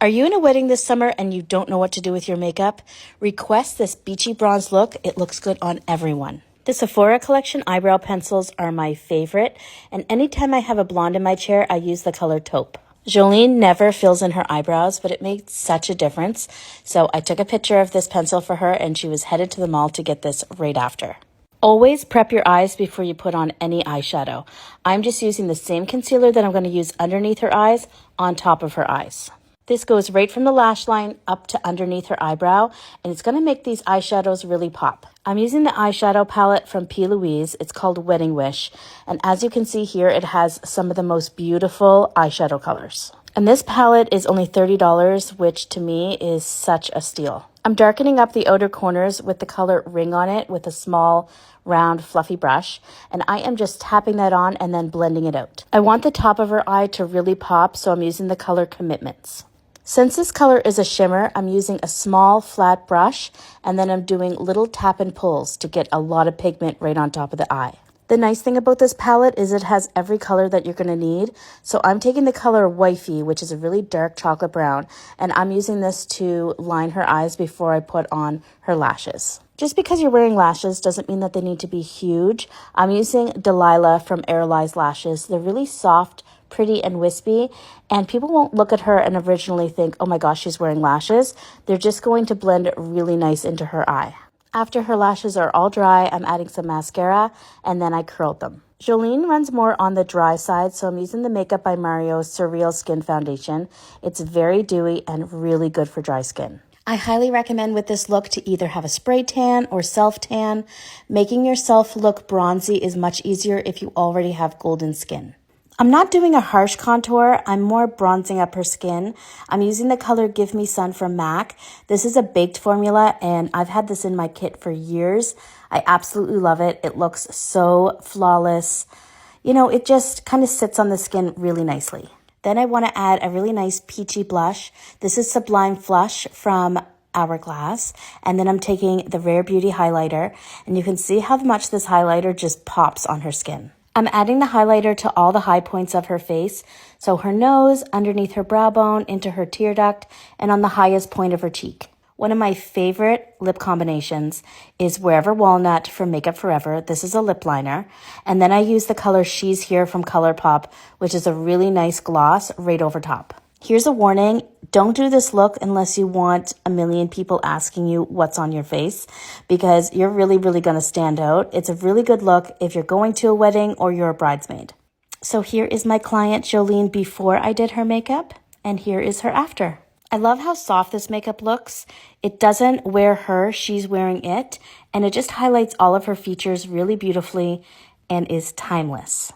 Are you in a wedding this summer and you don't know what to do with your makeup? Request this beachy bronze look. It looks good on everyone. The Sephora Collection eyebrow pencils are my favorite, and anytime I have a blonde in my chair, I use the color taupe. Jolene never fills in her eyebrows, but it made such a difference. So I took a picture of this pencil for her, and she was headed to the mall to get this right after. Always prep your eyes before you put on any eyeshadow. I'm just using the same concealer that I'm going to use underneath her eyes on top of her eyes. This goes right from the lash line up to underneath her eyebrow, and it's going to make these eyeshadows really pop. I'm using the eyeshadow palette from P. Louise. It's called Wedding Wish, and as you can see here, it has some of the most beautiful eyeshadow colors. And this palette is only $30, which to me is such a steal. I'm darkening up the outer corners with the color Ring on It with a small, round, fluffy brush, and I am just tapping that on and then blending it out. I want the top of her eye to really pop, so I'm using the color Commitments. Since this color is a shimmer, I'm using a small flat brush, and then I'm doing little tap and pulls to get a lot of pigment right on top of the eye. The nice thing about this palette is it has every color that you're going to need. So I'm taking the color Wifey, which is a really dark chocolate brown, and I'm using this to line her eyes before I put on her lashes. Just because you're wearing lashes doesn't mean that they need to be huge. I'm using Delilah from Airlies Lashes. They're really soft, pretty, and wispy, and people won't look at her and originally think, oh my gosh, she's wearing lashes. They're just going to blend really nice into her eye. After her lashes are all dry, I'm adding some mascara, and then I curled them. Jolene runs more on the dry side, so I'm using the Makeup by Mario Surreal Skin Foundation. It's very dewy and really good for dry skin. I highly recommend with this look to either have a spray tan or self-tan. Making yourself look bronzy is much easier if you already have golden skin. I'm not doing a harsh contour, I'm more bronzing up her skin. I'm using the color Give Me Sun from MAC. This is a baked formula, and I've had this in my kit for years. I absolutely love it. It looks so flawless. You know, it just kind of sits on the skin really nicely. Then I want to add a really nice peachy blush. This is Sublime Flush from Hourglass, and then I'm taking the Rare Beauty highlighter, and you can see how much this highlighter just pops on her skin. I'm adding the highlighter to all the high points of her face, so her nose, underneath her brow bone, into her tear duct, and on the highest point of her cheek. One of my favorite lip combinations is Wherever Walnut from Makeup Forever. This is a lip liner. And then I use the color She's Here from ColourPop, which is a really nice gloss right over top. Here's a warning. Don't do this look unless you want a million people asking you what's on your face, because you're really going to stand out. It's a really good look if you're going to a wedding or you're a bridesmaid. So here is my client Jolene before I did her makeup, and here is her after. I love how soft this makeup looks. It doesn't wear her, she's wearing it, and it just highlights all of her features really beautifully and is timeless.